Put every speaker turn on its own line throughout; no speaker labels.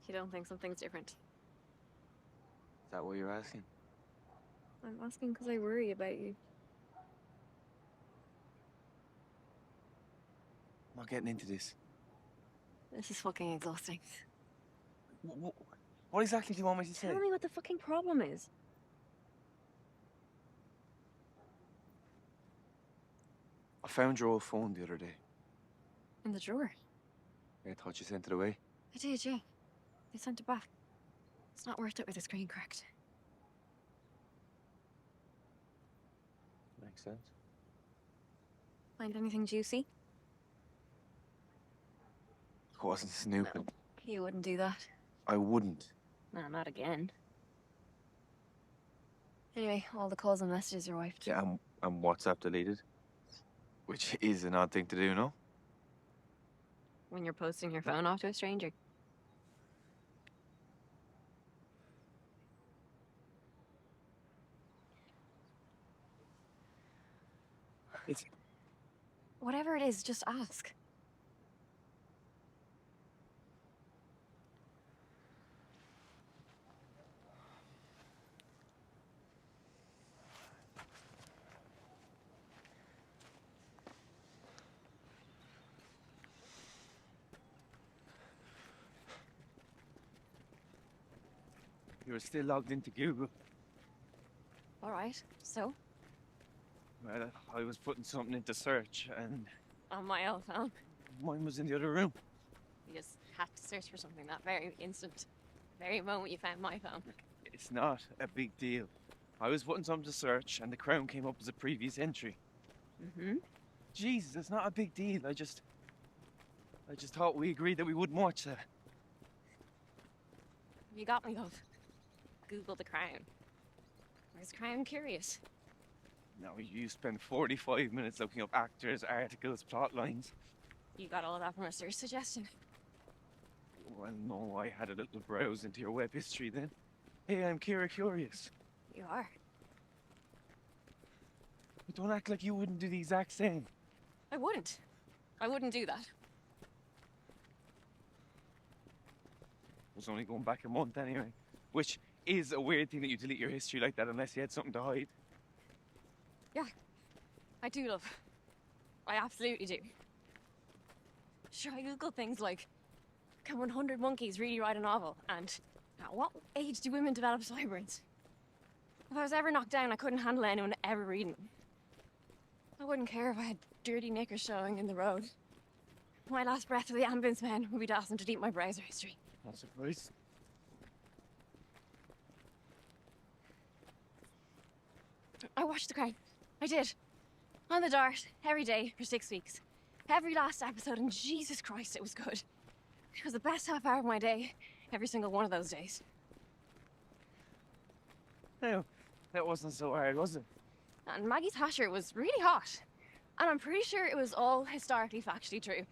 You don't think something's different?
Is that what you're asking?
I'm asking because I worry about you.
I'm not getting into this.
This is fucking exhausting.
What exactly do you want me to say?
Tell me what the fucking problem is.
I found your old phone the other day.
In the drawer.
I thought you sent it away.
I did, yeah. They sent it back. It's not worth it with the screen cracked.
Makes sense.
Find anything juicy?
I wasn't snooping.
No, you wouldn't do that.
I wouldn't.
No, not again. Anyway, all the calls and messages are wiped.
Yeah, and WhatsApp deleted. Which is an odd thing to do, no?
When you're posting your phone off to a stranger.
It's...
Whatever it is, just ask.
You were still logged into Google.
All right, so?
Well, I was putting something into search, and
On my old phone.
mine was in the other room.
You just had to search for something that very instant, very moment you found my phone.
It's not a big deal. I was putting something to search, and the crown came up as a previous entry.
Mm-hmm.
Jesus, it's not a big deal. I just thought we agreed that we wouldn't watch that.
You got me, love. Google the crown. Where's Crown curious?
Now, you spend 45 minutes looking up actors, articles, plot lines.
You got all of that from a search suggestion.
Well, no, I had a little browse into your web history then. Hey, I'm Kira Curious.
You are.
But don't act like you wouldn't do the exact same.
I wouldn't. I wouldn't do that.
I was only going back a month anyway. Which is a weird thing that you delete your history like that unless you had something to hide.
Yeah, I do, love. I absolutely do. Sure, I Google things like, can 100 monkeys really write a novel? And at what age do women develop sideburns? If I was ever knocked down, I couldn't handle anyone ever reading them. I wouldn't care if I had dirty knickers showing in the road. My last breath of the ambulance men would be asking to delete my browser history.
Not surprised.
I watched The Crown. I did. On the dart, every day for 6 weeks. Every last episode, and Jesus Christ, it was good. It was the best half hour of my day, every single one of those days.
No, that wasn't so hard, was it?
And Maggie Thatcher was really hot. And I'm pretty sure it was all historically factually true.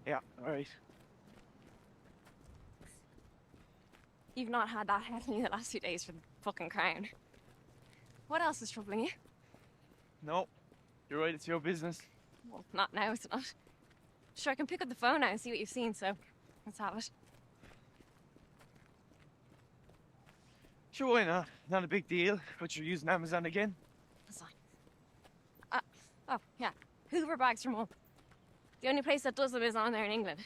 Yeah, alright.
You've not had that head in the last few days for the fucking Crown. What else is troubling you?
No, you're right, it's your business.
Well, not now, it's not. Sure, I can pick up the phone now and see what you've seen, so let's have it.
Sure, why not? Not a big deal, but you're using Amazon again?
That's fine. Oh, yeah. Hoover bags from Mum. The only place that does them is on there in England.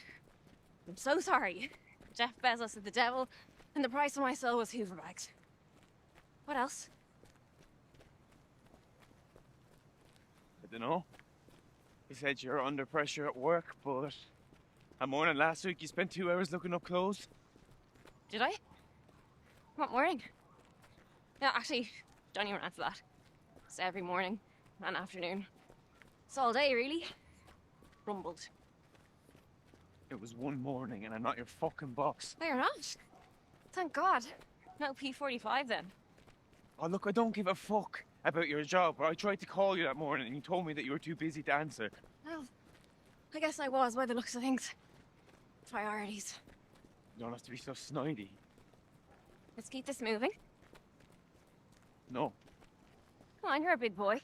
I'm so sorry. Jeff Bezos is the devil, and the price of my soul was Hoover bags. What else?
I don't know. You said you're under pressure at work, but that morning last week you spent 2 hours looking up clothes.
Did I? What morning? Yeah, actually, don't even answer that. It's every morning and afternoon. It's all day, really. Rumbled.
It was one morning and I'm not your fucking boss.
No, you're not. Thank God. No P45 then.
Oh, look, I don't give a fuck about your job, but I tried to call you that morning and you told me that you were too busy to answer.
Well, I guess I was by the looks of things. Priorities.
You don't have to be so snidey.
Let's keep this moving.
No,
Come on, you're a big boy.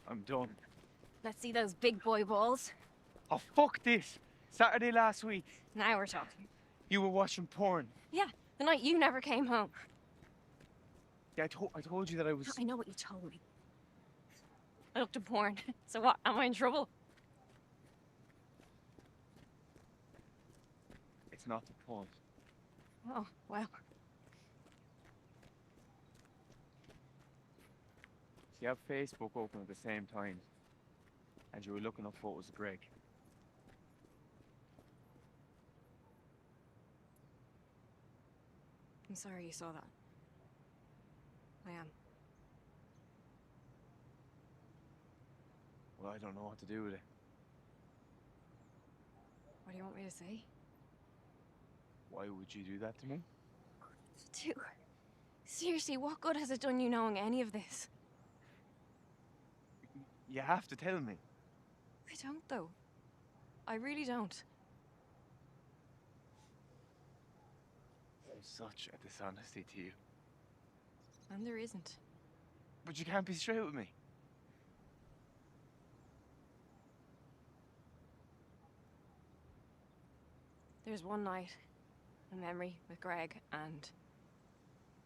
I'm done.
Let's see those big boy balls.
Oh, fuck this! Saturday last week.
Now we're talking.
You were watching porn.
Yeah, the night you never came home.
Yeah, I told you that I was...
I know what you told me. I looked at porn. So what? Am I in trouble?
It's not the point.
Oh, well.
You have Facebook open at the same time, and you were looking up photos of Greg.
I'm sorry you saw that. I am.
Well, I don't know what to do with it.
What do you want me to say?
Why would you do that to me?
Dude, seriously, what good has it done you knowing any of this?
You have to tell me.
I don't, though. I really don't.
There's such a dishonesty to you.
And there isn't.
But you can't be straight with me.
There's one night, a memory with Greg, and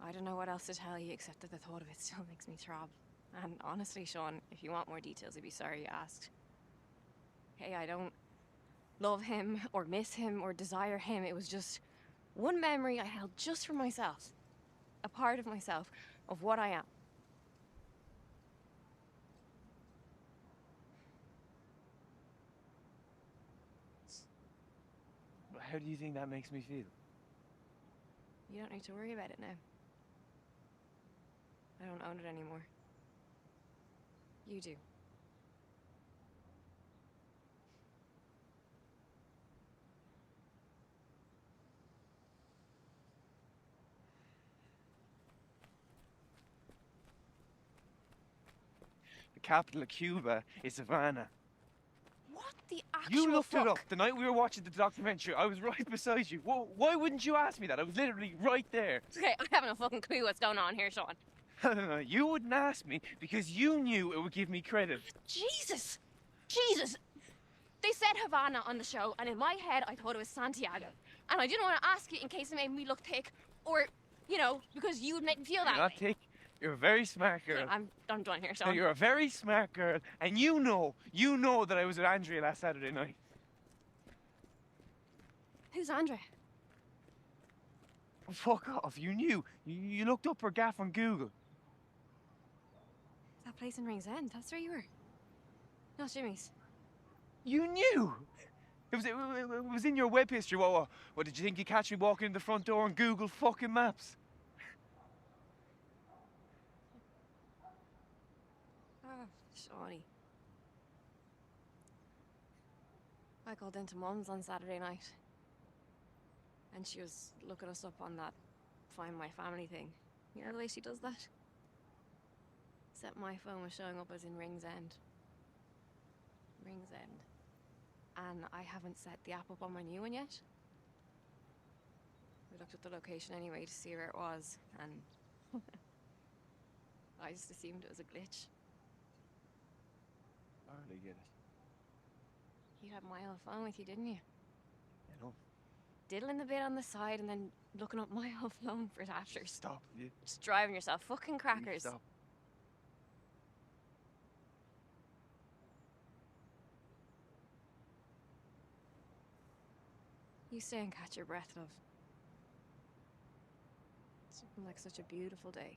I don't know what else to tell you except that the thought of it still makes me throb. And honestly, Sean, if you want more details, I'd be sorry you asked. Hey, I don't love him, or miss him, or desire him. It was just one memory I held just for myself. A part of myself, of what I am.
How do you think that makes me feel?
You don't need to worry about it now. I don't own it anymore. You do.
The capital of Cuba is Havana.
What the actual
You looked
fuck?
it up the night we were watching the documentary. I was right beside you. Why wouldn't you ask me that? I was literally right there.
Okay, I haven't a fucking clue what's going on here, Sean.
No, you wouldn't ask me because you knew it would give me credit.
Jesus! Jesus! They said Havana on the show, and in my head, I thought it was Santiago. And I didn't want to ask you in case it made me look thick, or, you know, because you would make me feel that
You're not
way.
thick. You're a very smart girl.
I'm done here,
No,
Sean.
you're a very smart girl, and you know that I was with Andrea last Saturday night.
Who's Andrea?
Oh, fuck off, you knew. You looked up her gaff on Google.
That place in Rings End, that's where you were. Not Jimmy's.
You knew! It was in your web history. What, did you think you'd catch me walking in the front door on Google fucking Maps?
Oh, Shawnee. I called into Mum's on Saturday night. And she was looking us up on that Find My Family thing. You know the way she does that? Except my phone was showing up as in Rings End. Rings End. And I haven't set the app up on my new one yet. We looked at the location anyway to see where it was, and I just assumed it was a glitch.
I hardly get it.
You had my old phone with you, didn't you?
I know.
Diddling the bit on the side and then looking up my old phone for it after.
Stop, you.
Just driving yourself fucking crackers.
Stop.
You stay and catch your breath, love. It's looking like such a beautiful day.